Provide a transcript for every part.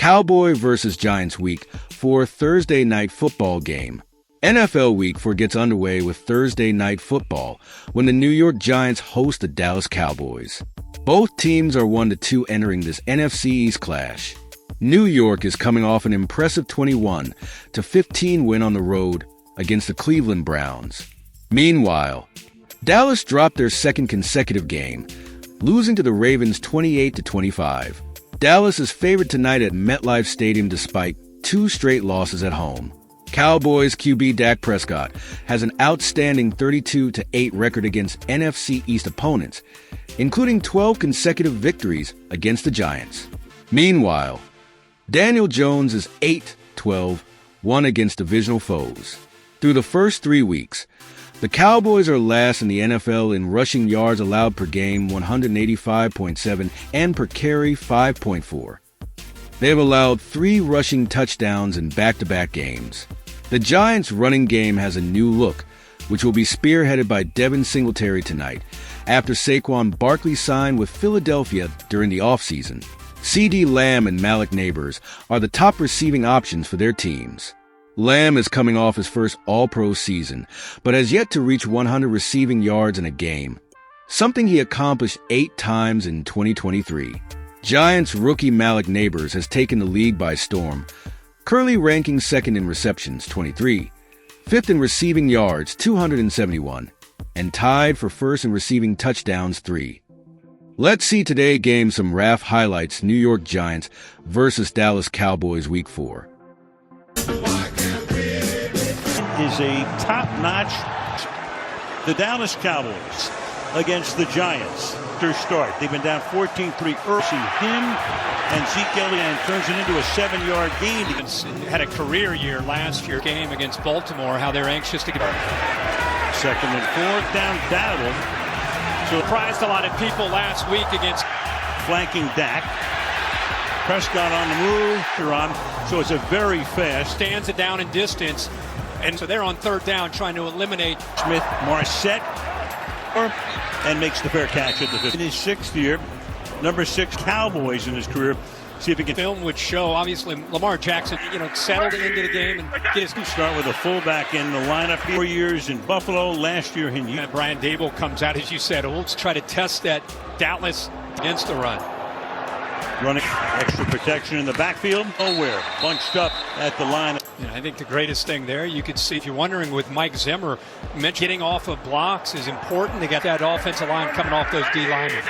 Cowboy versus Giants week for Thursday night football game. NFL Week 4 gets underway with Thursday night football when the New York Giants host the Dallas Cowboys. Both teams are 1-2 entering this NFC East clash. New York is coming off an impressive 21-15 win on the road against the Cleveland Browns. Meanwhile, Dallas dropped their second consecutive game, losing to the Ravens 28-25. Dallas is favored tonight at MetLife Stadium despite 2 straight losses at home. Cowboys QB Dak Prescott has an outstanding 32-8 record against NFC East opponents, including 12 consecutive victories against the Giants. Meanwhile, Daniel Jones is 8-12, won against divisional foes. Through the first 3 weeks, the Cowboys are last in the NFL in rushing yards allowed per game, 185.7, and per carry, 5.4. They have allowed 3 rushing touchdowns in back-to-back games. The Giants' running game has a new look, which will be spearheaded by Devin Singletary tonight, after Saquon Barkley signed with Philadelphia during the offseason. CeeDee Lamb and Malik Nabers are the top receiving options for their teams. Lamb is coming off his first All-Pro season, but has yet to reach 100 receiving yards in a game, something he accomplished 8 times in 2023. Giants rookie Malik Nabers has taken the league by storm, currently ranking second in receptions, 23, fifth in receiving yards, 271, and tied for first in receiving touchdowns, 3. Let's see today's game some RAF highlights. New York Giants versus Dallas Cowboys Week 4. Is a top-notch. The Dallas Cowboys against the Giants. Their start. They've been down 14-3 early. Him and Zeke Elliott turns it into a 7-yard gain. Had a career year last year. Game against Baltimore. How they're anxious to get. Second and 4th down. Dowdle. Surprised a lot of people last week against flanking Dak. Prescott on the move. So it's a very fast. Stands it down in distance. And so they're on 3rd down trying to eliminate Smith Marset and makes the fair catch at the 50. In his 6th year, number 6 Cowboys in his career. See if he can. Film would show, obviously, Lamar Jackson, settled into the game and get his. Start with a fullback in the lineup. 4 years in Buffalo, last year in Houston. Brian Dable comes out, as you said. Let's try to test that Dallas against the run. Running extra protection in the backfield. Nowhere. Bunched up at the line. I think the greatest thing there, you could see, if you're wondering with Mike Zimmer, getting off of blocks is important to get that offensive line coming off those D linemen.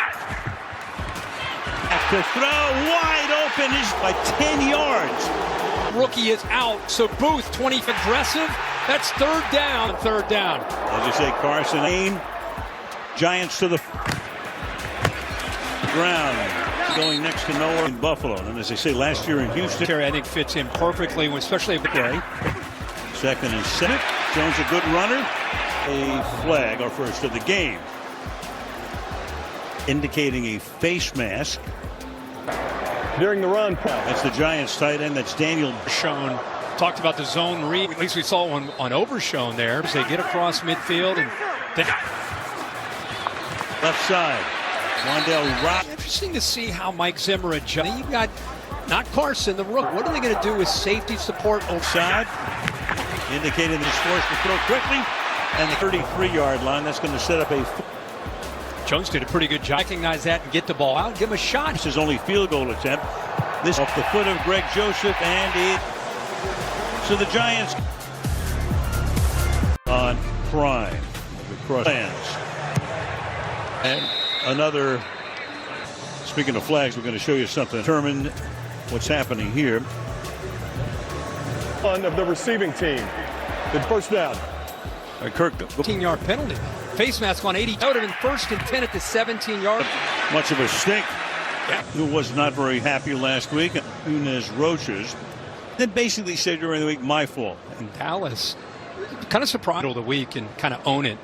To throw wide open is by 10 yards. Rookie is out, so Booth, 20 aggressive. That's 3rd down. 3rd down. As you say, Carson Lane. Giants to the ground. Going next to nowhere in Buffalo. And as they say, last year in Houston. Terry, I think, fits him perfectly, especially with Gray. 2nd and 7. Jones a good runner. A flag, our first of the game. Indicating a face mask. During the run. That's the Giants tight end. That's Daniel. Shown. Talked about the zone read. At least we saw one on Overshown there. As they get across midfield and left side. Wandale Rock. Interesting to see how Mike Zimmer adjusts. You've got not Carson, the rook. What are they going to do with safety support? Side. Indicating he's forced to throw quickly. And the 33-yard line. That's going to set up a. Jones did a pretty good job. Recognize that and get the ball out. Give him a shot. This is only field goal attempt. This off the foot of Greg Joseph, and it. So the Giants on prime. Across lands. And another. Speaking of flags, we're going to show you something. Determine what's happening here. One of the receiving team. The first down. Kirk. 15-yard penalty. Face mask on 80. That would have been 1st and 10 at the 17-yard. Much of a stink. Yeah. Who was not very happy last week. Nunez Roches. Then basically said during the week, my fault. And Dallas kind of surprised the week and kind of own it.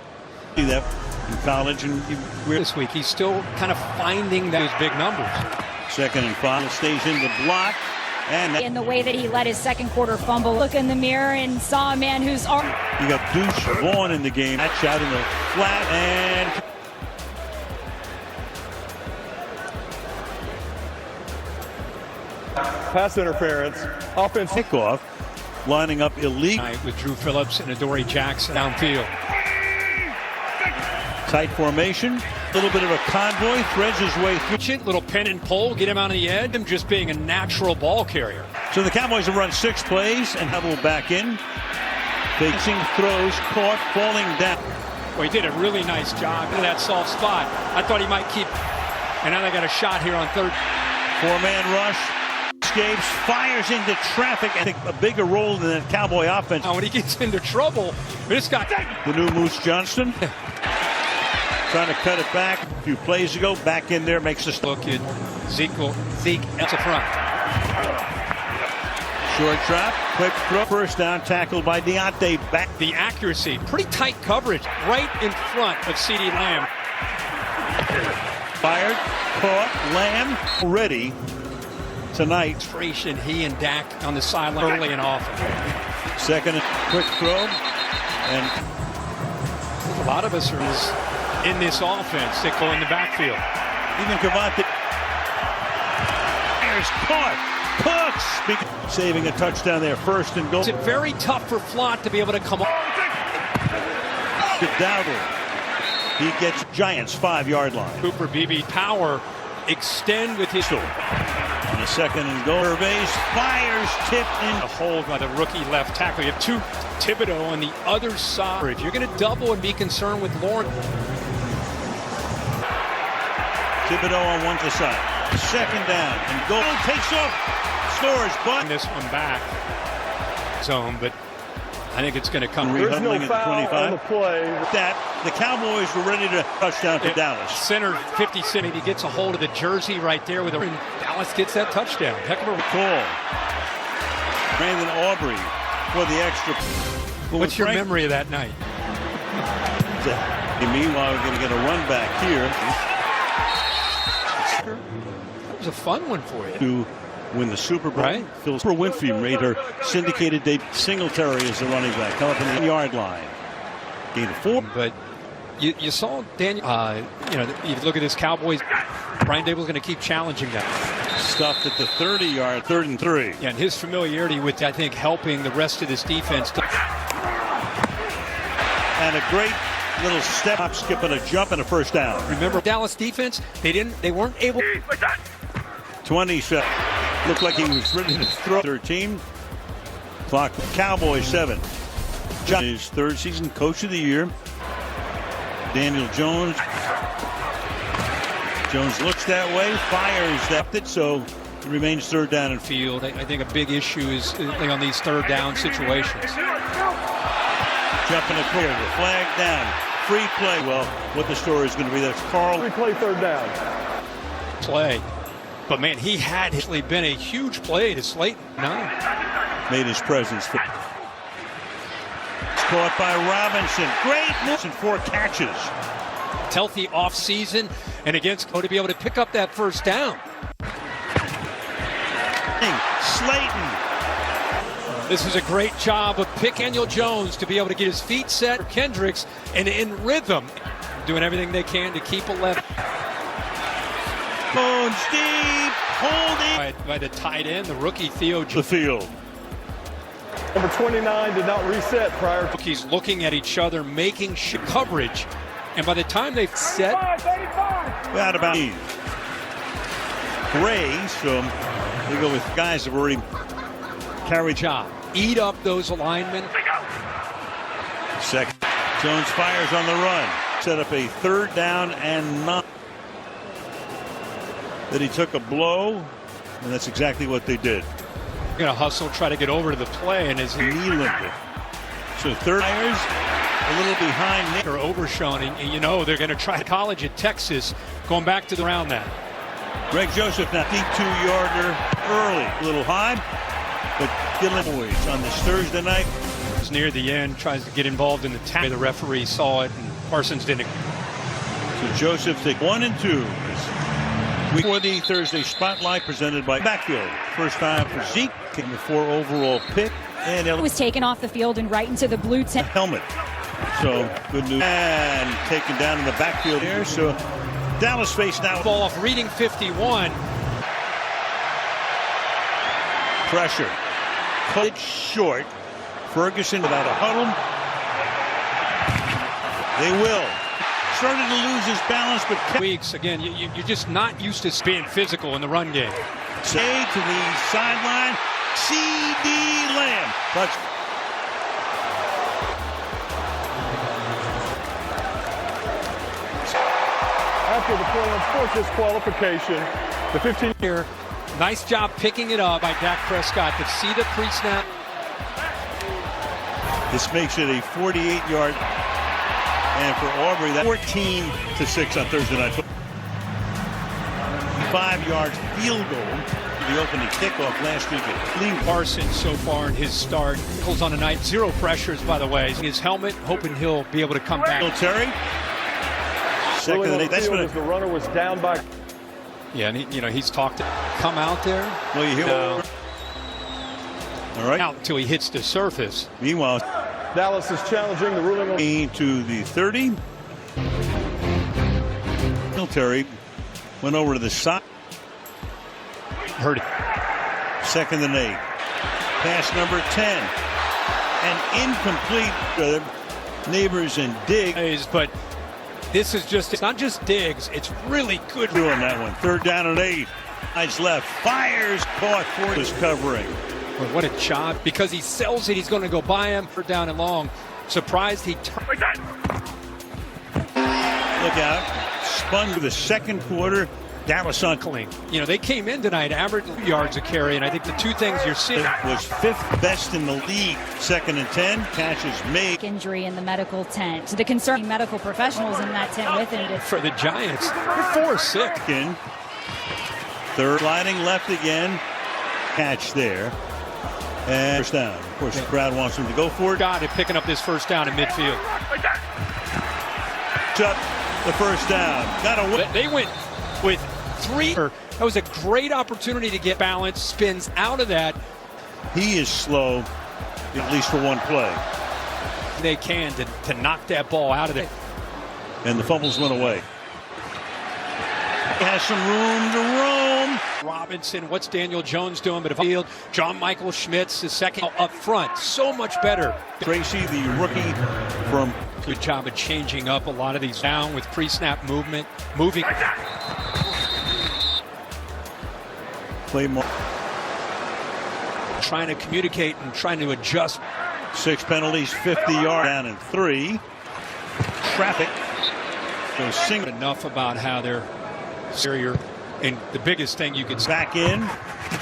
See that in college and this week he's still kind of finding those big numbers. 2nd and 5 stays in the block. And in the way that he let his 2nd quarter fumble, look in the mirror and saw a man who's arm. You got Deuce Vaughn in the game. That's out in the flat and. Pass interference. Offense. Kickoff. Lining up illegal. With Drew Phillips and Adoree Jackson downfield. Tight formation. A little bit of a convoy. Threads his way through. Little pin and pull. Get him on the edge. Him just being a natural ball carrier. So the Cowboys have run 6 plays and huddle back in. Facing throws. Caught. Falling down. Well, he did a really nice job in that soft spot. I thought he might keep. And now they got a shot here on third. 4-man rush. Escapes, fires into traffic. I think a bigger role than that Cowboy offense. When he gets into trouble, this guy. The new Moose Johnston. Trying to cut it back. A few plays ago, back in there, makes us look at Zeke at the front. Short drop, quick throw. First down, tackled by Deontay. Back. The accuracy, pretty tight coverage, right in front of CeeDee Lamb. Fired, caught, Lamb ready tonight. He and Dak on the sideline early and often. Second, quick throw, and a lot of us are in this offense that go in the backfield. Even Cavante. Fires, caught, Cooks saving a touchdown there. First and goal. It's very tough for Flott to be able to come up. To Dowdle. He gets Giants 5-yard line. Cooper BB power extend with his. On a second and goal. Gervais fires, tipped in. A hold by the rookie left tackle. You have two Thibodeau on the other side. If you're going to double and be concerned with Lawrence. Thibodeau on one side. Second down and goal. Takes off. Scores, but this one back. Zone, but I think it's going to come. There's no foul on the play. That the Cowboys were ready to touchdown to Dallas. Center 50 cent. He gets a hold of the jersey right there with a. Dallas gets that touchdown. Heck of a call. Brandon Aubrey for the extra. What's your memory of that night? Meanwhile, we're going to get a run back here. That was a fun one for you. To win the Super Bowl. Right. Phil Winfrey made her syndicated debut. Singletary is the running back. Come up in the yard line. Gain of 4. But you saw Daniel. You look at this Cowboys. Brian Dable's going to keep challenging that. Stuffed at the 30-yard, 3rd and 3. Yeah, and his familiarity with, I think, helping the rest of this defense. And a great little step, skip and a jump and a first down. Remember, Dallas defense, they weren't able. 27. Looked like he was ready to throw. 13. Clock. Cowboys 7. His 3rd season, coach of the year. Daniel Jones. Jones looks that way, fires that, so it remains 3rd down and field. I think a big issue is on these 3rd down situations. Jumping a clear, the flag down, free play. Well, what the story is going to be, that's Carl. Free play, 3rd down. Play. But, man, he had actually been a huge play to Slayton. Made his presence. It's caught by Robinson. Great moves and 4 catches. Healthy offseason and against to be able to pick up that first down. Slayton. This is a great job of Daniel Jones to be able to get his feet set for Kendricks and in rhythm. Doing everything they can to keep 11. Bones deep, holding. By the tight end, the rookie Theo. The field. Number 29 did not reset prior to. Rookies looking at each other, making coverage. And by the time they've set. About Gray, so they go with guys that have already carried. Job. Eat up those alignment. Second. Jones fires on the run. Set up a 3rd down and 9. Then he took a blow, and that's exactly what they did. They're going to hustle, try to get over to the play, and his knee limped. So 3rd tires, a little behind Nick. Are overshown, and they're going to try college at Texas, going back to the round that. Greg Joseph now 52-yarder early, a little high, but Dylan Boys on this Thursday night. It was near the end, tries to get involved in the tackle. The referee saw it, and Parsons didn't. So Joseph take 1 and 2. For the Thursday Spotlight presented by Backfield. First time for Zeke, getting the 4 overall pick. And it was taken off the field and right into the blue tent. Helmet. So good news. And taken down in the backfield here. So Dallas face now. Ball off reading 51. pressure. Cut it short. Ferguson without a huddle. They will. Started to lose his balance, but weeks again. You're just not used to being physical in the run game. Say to the sideline. C.D. Lamb. Touch. After the play on sports disqualification, the 15 here. Nice job picking it up by Dak Prescott to see the pre-snap. This makes it a 48-yard, and for Aubrey, that 14-6 on Thursday night football. 5-yard field goal. The opening kickoff last week at Cleveland. Parsons so far in his start. Goes on tonight. 0 pressures, by the way. His helmet, hoping he'll be able to come back. Singletary. Second of the day. That's when the runner was down by. Yeah, and he's talked to come out there. Well, you hear. No. All right. Out until he hits the surface. Meanwhile, Dallas is challenging the ruling on. To the 30. Singletary went over to the side. Heard it. Second and 8. Pass number 10. An incomplete. Neighbors and Diggs. But this is just, it's not just Diggs, it's really good. Doing that one. Third down and 8. Eyes left. Fires. Caught. Ford is covering. But what a job. Because he sells it, he's going to go by him for down and long. Surprised he turned. Look out. Spun to the second quarter. Dallas on clean. They came in tonight, average yards a carry, and I think the two things you're seeing was 5th best in the league. 2nd and 10. Catches made. Injury in the medical tent. The concerning medical professionals in that tent with him. For the Giants, 4-6. Third, sliding left again. Catch there. And first down. Of course, the crowd wants him to go for it. Got it, picking up this first down in midfield. Up the first down. Got a whip. They went with 3. That was a great opportunity to get balance. Spins out of that. He is slow, at least for one play. They can to knock that ball out of there. And the fumbles went away. He has some room to roam. Robinson, what's Daniel Jones doing? But field, John Michael Schmitz is second up front. So much better. Tracy, the rookie from. Good job of changing up a lot of these down with pre-snap movement. Moving. Play more. Trying to communicate and trying to adjust. 6 penalties, 50 yards down and 3. Traffic. So sing enough about how they're superior. And the biggest thing you could back in.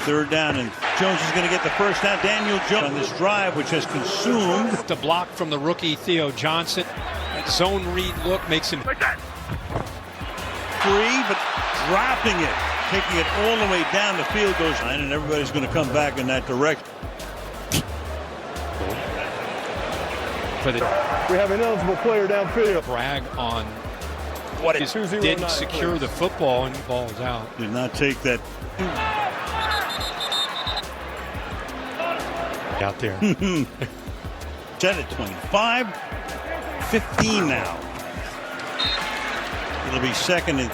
Third down, and Jones is going to get the first down. Daniel Jones on this drive, which has consumed. The block from the rookie Theo Johnson. That zone read look makes him free, but dropping it, taking it all the way down the field goes, and everybody's going to come back in that direction. We have an eligible player downfield. Brag on what it didn't secure the football, and the ball is out. Did not take that out there. Set at 25, 15 now. It'll be second and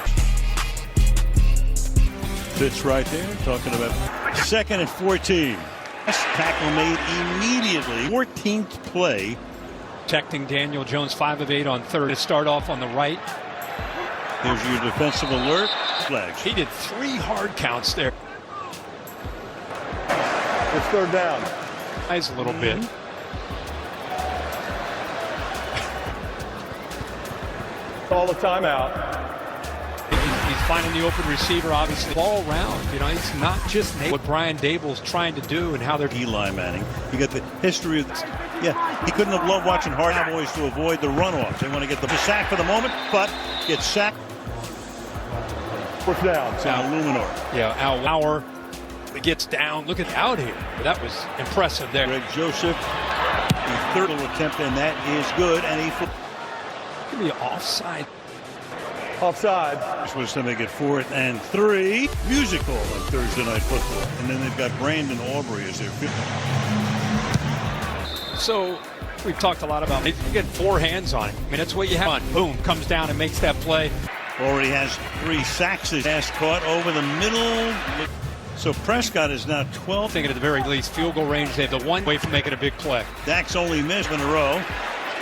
fits right there. Talking about 2nd and 14. Tackle made immediately. 14th play. Protecting Daniel Jones, 5 of 8 on third. To start off on the right. Here's your defensive alert. Flags. He did 3 hard counts there. It's third down. Eyes a little bit. Call the timeout. He's finding the open receiver, obviously. Ball round. He's not just what Brian Dable's trying to do and how they're. Eli Manning. You got the history of this. Yeah, he couldn't have loved watching hard Cowboys to avoid the runoffs. They want to get the sack for the moment, but gets sacked. Fourth down. Al Luminor. Yeah, Al Lauer gets down. Look at out here. That was impressive there. Greg Joseph, the third attempt, and that is good. And he could be offside. Offside. This was to make it 4th and 3. Musical on Thursday Night Football. And then they've got Brandon Aubrey as their 5th. So we've talked a lot about you get 4 hands on it. I mean, that's what you have. Boom, comes down and makes that play. Already has 3 sacks. His pass caught over the middle. So Prescott is now 12. Thinking at the very least, field goal range. They have the one way from making a big play. Dak's only missed in a row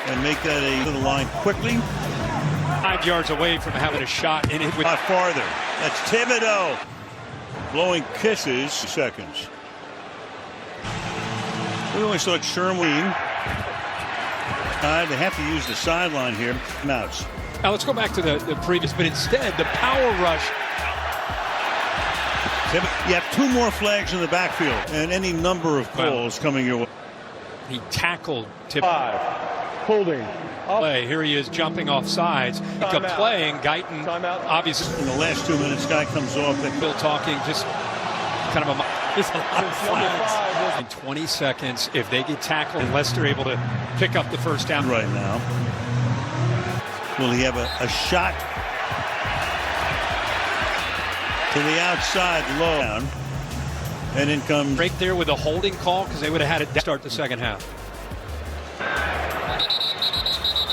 and make that a little line quickly. 5 yards away from having a shot in it. Not farther. That's Thibodeau blowing kisses. Seconds. We always thought Sherman. They have to use the sideline here. Mouse. Now let's go back to the previous, but instead the power rush. You have 2 more flags in the backfield and any number of calls coming your way. He tackled Tip. 5. Holding. Play. Here he is jumping off sides. Pick up play, and Guyton, obviously. In the last 2 minutes, guy comes off. Bill talking, just kind of a lot of flags. In 20 seconds, if they get tackled, unless they're able to pick up the first down. Right now. Will he have a shot to the outside low down? And in comes right there with a holding call because they would have had it start the second half.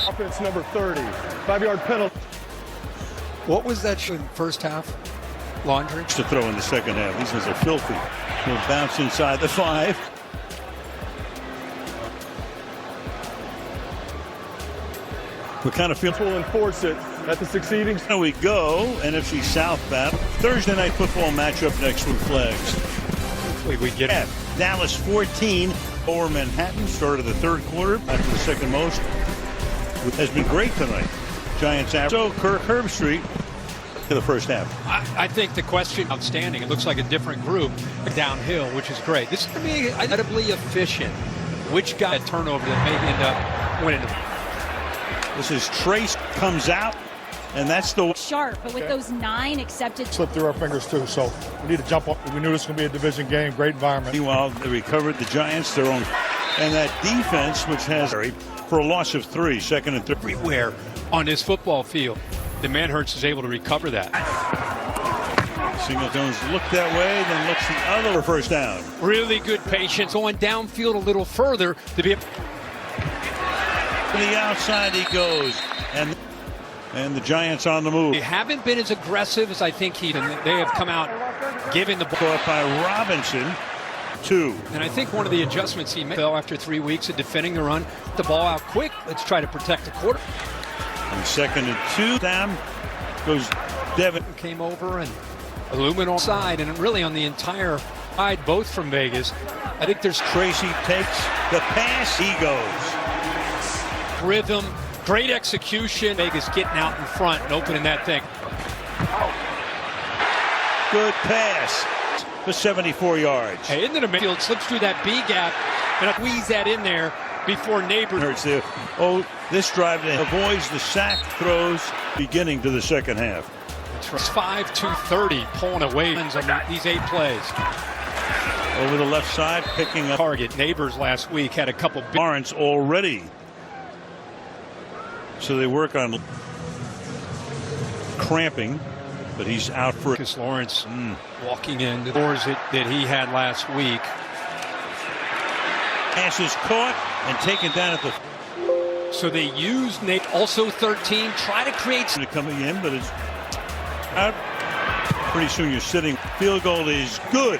Offense number 30. 5-yard penalty. What was that in first half? Laundry? To throw in the second half. These ones are filthy. He'll bounce inside the 5. What kind of field will enforce it at the succeeding. Here we go. NFC South battle. Thursday night football matchup next with flags. Hopefully we get it. Dallas 14 over Manhattan. Started the third quarter after the second most. Has been great tonight. Giants average. So Kirk Herbstreit to the first half. I think the question outstanding. It looks like a different group downhill, which is great. This is going to be incredibly efficient. Which guy a turnover that may end up winning? This is Trace comes out, and that's the Sharp, but with those 9 accepted. Slipped through our fingers too, so we need to jump up. We knew this was going to be a division game. Great environment. Meanwhile, they recovered the Giants their own, and that defense, which has for a loss of 3, second and third. Everywhere on this football field, the Manhurts is able to recover that. Singleton's looked that way, then looks the other first down. Really good patience, going downfield a little further to be. To the outside he goes, and the Giants on the move. They haven't been as aggressive as I think they have come out giving the ball. Caught by Robinson. 2. And I think one of the adjustments he made after 3 weeks of defending the run, the ball out quick. Let's try to protect the quarter. And second and 2 down goes Devin. Came over and Illuminal side, and really on the entire side, both from Vegas. I think there's Tracy takes the pass. He goes. Rhythm, great execution. Vegas getting out in front and opening that thing. Good pass for 74 yards. Hey, into the midfield, slips through that B gap, and squeeze that in there before Neighbors. Hurts there. Oh, this drive avoids the sack throws beginning to the second half. It's 5-2-30, pulling away on these 8 plays. Over the left side, picking up target. Neighbors last week had a couple. Barnes already. So they work on cramping, but he's out for Marcus Lawrence walking in the doors that he had last week. Pass is caught and taken down at the. So they use Nate also 13, try to create coming in, but it's out. Pretty soon you're sitting. Field goal is good.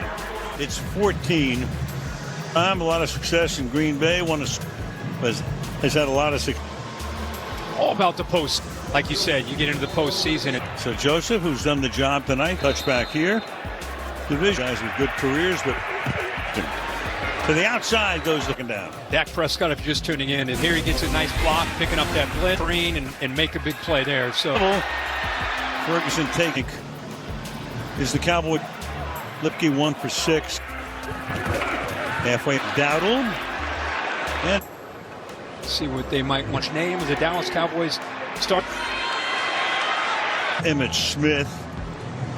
It's 14. A lot of success in Green Bay. Has had a lot of success. All about the post. Like you said, you get into the postseason. So Joseph, who's done the job tonight, touchback here. Division guys with good careers, but to the outside goes looking down. Dak Prescott, if you're just tuning in, and here he gets a nice block, picking up that blitz, and make a big play there. So Ferguson taking is the Cowboy. Lipke 1 for 6. Halfway Dowdle. And see what they might want to name as the Dallas Cowboys start. Emmitt Smith.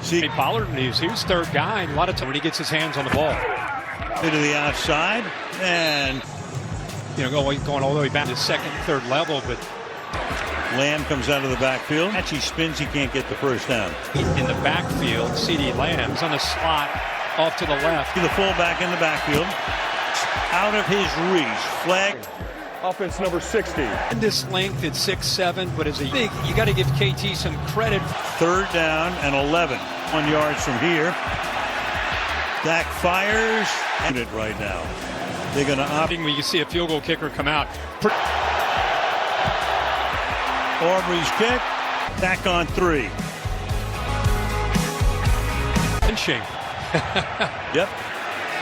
See Pollard, he was third guy, and a lot of time when he gets his hands on the ball. Into the outside, and going all the way back to second, third level, but Lamb comes out of the backfield. He spins, he can't get the first down. In the backfield, CeeDee Lamb's on the slot off to the left. The fullback in the backfield. Out of his reach. Flag. Offense number 60. And this length at 6'7", but as a big, you got to give KT some credit. Third down and 11. 1 yard from here. Dak fires. And it right now. They're going to opt. When you see a field goal kicker come out. Aubrey's kick. Back on 3. Pinching. Yep.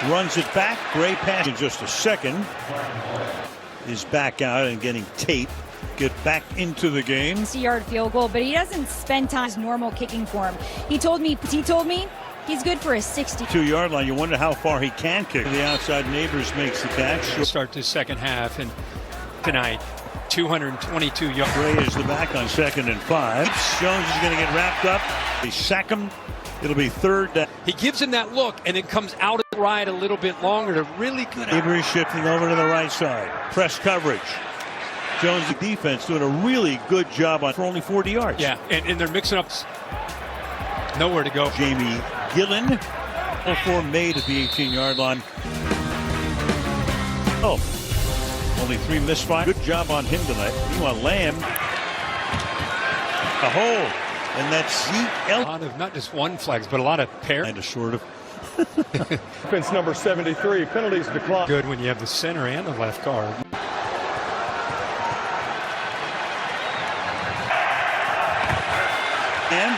Runs it back. Great pass in just a second. Is back out and getting taped. Get back into the game. 60-yard field goal, but he doesn't spend time his normal kicking form. He told me he's good for a 62-yard line. You wonder how far he can kick. The outside Neighbors makes the catch. Start the second half, and tonight 222 yards. Gray is the back on 2nd and 5. Jones is going to get wrapped up. They sack him. It'll be 3rd down. He gives him that look, and it comes out of the ride a little bit longer to really good. Neighbors shifting over to the right side. Press coverage. Jones, the defense, doing a really good job on for only 40 yards. Yeah, and they're mixing up. Nowhere to go. Jamie Gillen, 4 made at the 18-yard line. Oh, only 3 misfires. Good job on him tonight. Meanwhile, Lamb, a hole, and that's Zeke A lot of not just one flags, but a lot of pairs. Kind of, sort of. Offense number 73. Penalties declined. Good when you have the center and the left guard. And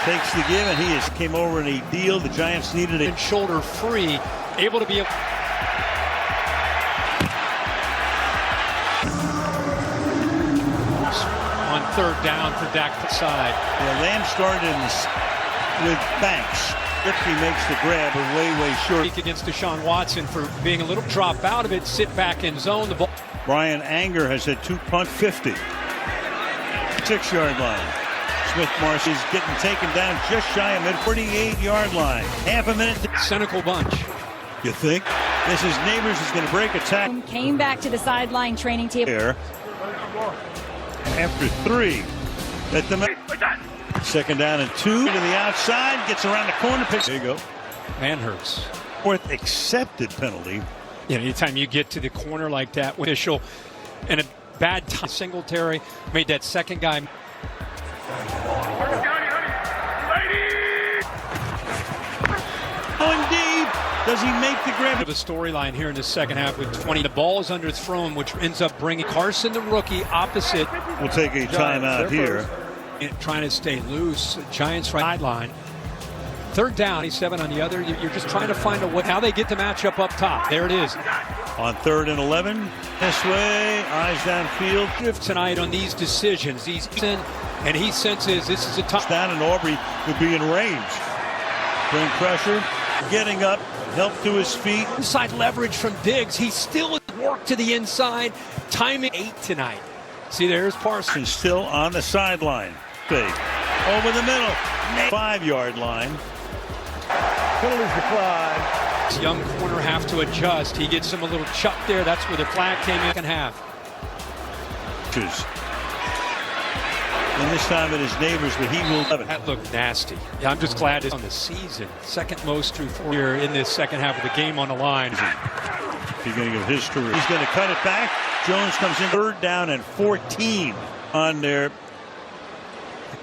takes the give, and he came over in a deal. The Giants needed it. And shoulder free, able to be on 3rd down for Dak side. Yeah, Lamb started with Banks. He makes the grab, but way short. Against Deshaun Watson for being a little drop out of it, sit back in zone. The ball. Brian Anger has had 2 punt 50. 6-yard line. Smith Marsh is getting taken down just shy of mid-48-yard line. Half a minute. Cynical bunch. You think? This is Neighbors is going to break a tackle. Came back to the sideline training table. Here. After 3. At the 2nd down and 2 to the outside. Gets around the corner. There you go. Man hurts. 4th accepted penalty. You know, anytime you get to the corner like that, official and a bad time. Singletary made that second guy. Going deep. Does he make the grab? The storyline here in the second half with 20. The ball is underthrown, which ends up bringing Carson, the rookie, opposite. We'll take a timeout here. Trying to stay loose. Giants right sideline. 3rd down, 27 on the other. You're just trying to find how they get the matchup up top. There it is. On 3rd and 11. This way. Eyes downfield. Tonight on these decisions. He's in, and he senses this is a tough. Down and Aubrey would be in range. Bring pressure. Getting up. Help to his feet. Inside leverage from Diggs. He still work to the inside. Timing 8 tonight. See, there's Parsons. Still on the sideline. Big. Over the middle. 5-yard line. Penalties declined. This young corner have to adjust. He gets him a little chuck there. That's where the flag came in. Second half. And this time it is Neighbors, but he will. That looked nasty. Yeah, I'm just glad it's on the season. Second most through 4 here in this second half of the game on the line. Beginning of his career. He's going to cut it back. Jones comes in 3rd down and 14 on there.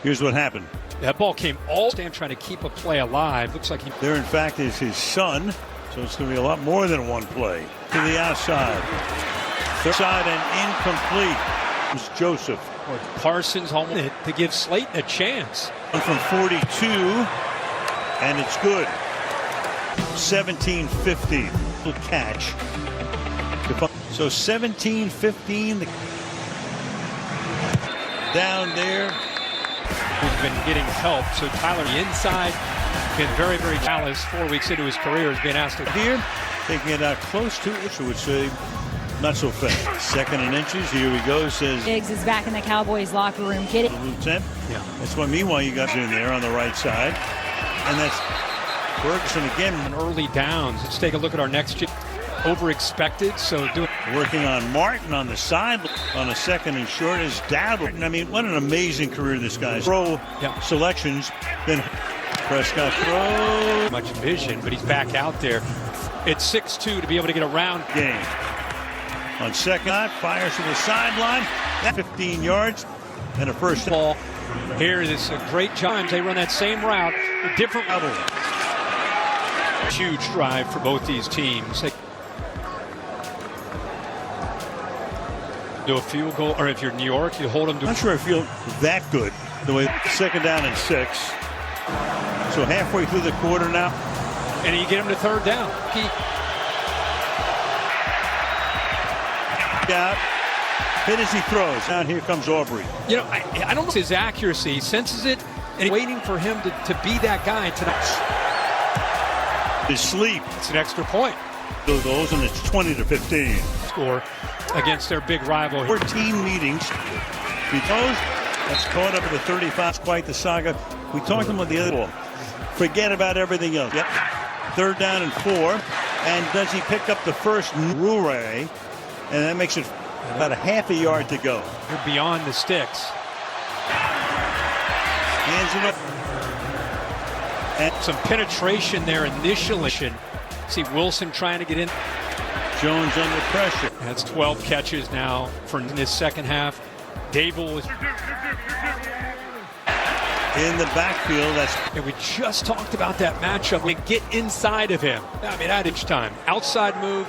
Here's what happened. That ball came all stand trying to keep a play alive. Looks like he. There, in fact, is his son. So it's going to be a lot more than one play. To the outside. 3rd side and incomplete. It was Joseph. Or Parsons home to give Slayton a chance. From 42, and it's good. 17-15. Little catch. So 17-15. Down there. Who's been getting help. So Tyler, the inside, been very callous 4 weeks into his career, is being asked to. Here, taking it out close to it, so would say not so fast. 2nd and inches. Here we go. Says Diggs is back in the Cowboys locker room. Get it. The lieutenant. Yeah. That's why, meanwhile, you got in there on the right side. And that's Ferguson again. On early downs. Let's take a look at our next. Over expected. So working on Martin on the side on a 2nd and short is Dabble. I mean, what an amazing career this guy's. Throw selections. Then Prescott throw. Much vision, but he's back out there. It's 6-2 to be able to get around. Game. On 2nd, fires to the sideline. 15 yards and a first ball. Here is a great Giants. They run that same route, a different level. Huge drive for both these teams. Do a field goal, or if you're New York, you hold them to. I'm not sure I feel that good. The way 2nd down and 6. So halfway through the quarter now. And you get him to 3rd down. Out. Hit as he throws. Down here comes Aubrey. You know, I don't know his accuracy, senses it, and waiting for him to be that guy tonight. His sleep. It's an extra point. Those, and it's 20-15. Score against their big rival. 14 meetings. Because that's caught up at the 35. It's quite the saga. We talked about the other ball. Forget about everything else. Yep. 3rd down and 4. And does he pick up the first Rivalry? And that makes it about a half a yard to go. You're beyond the sticks. Hands it up. And some penetration there initially. See Wilson trying to get in. Jones under pressure. That's 12 catches now for this second half. Dable was in the backfield. And we just talked about that matchup. We get inside of him. I mean, at each time. Outside move.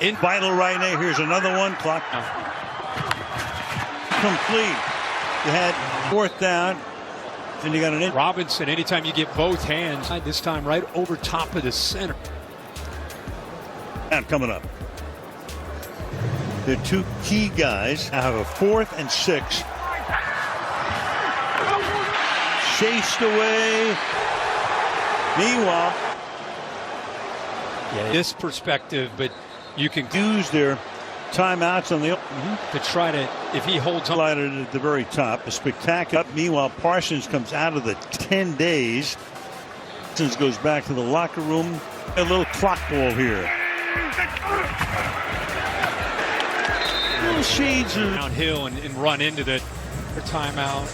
In vital right now. Here's another one. Clock. Complete. You had 4th down. And you got an Robinson, anytime you get both hands, this time right over top of the center. And coming up. The 2 key guys now have a 4th and 6. Chased away. Meanwhile, this perspective, but you can use their timeouts on the to try to, if he holds on. At the very top, a spectacular. Meanwhile, Parsons comes out of the 10 days. Parsons goes back to the locker room. A little clock ball here. Little shades of downhill and run into their timeout.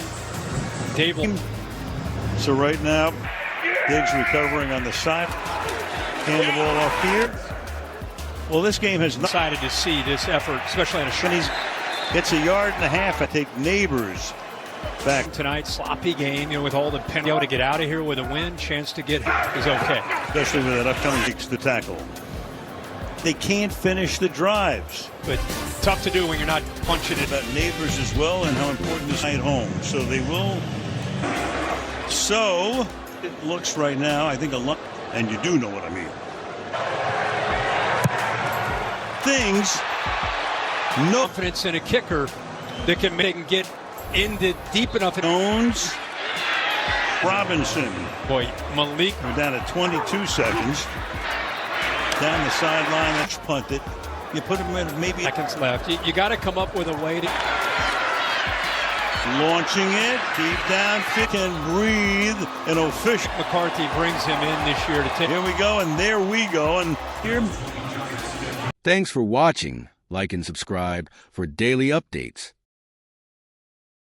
Dable. So right now, Diggs recovering on the side. Hand the ball off here. Well, this game has not excited to see this effort, especially on a short. It's a yard and a half. I take Neighbors back tonight. Sloppy game, you know, with all the penalty. Able to get out of here with a win, chance to get is okay. Especially with that upcoming kicks the tackle. They can't finish the drives. But tough to do when you're not punching it. About Neighbors as well and how important this is at home. So they will. So it looks right now, I think a lot, and you do know what I mean. Things. No confidence in a kicker that can get into deep enough. Jones, Robinson. Boy, Malik. We're down to 22 seconds. Down the sideline, let's punt it. You put him in maybe seconds left. You got to come up with a way to. Launching it deep down, fit and breathe. An official. McCarthy brings him in this year to take. Here we go, and there we go, and here. Thanks for watching. Like and subscribe for daily updates.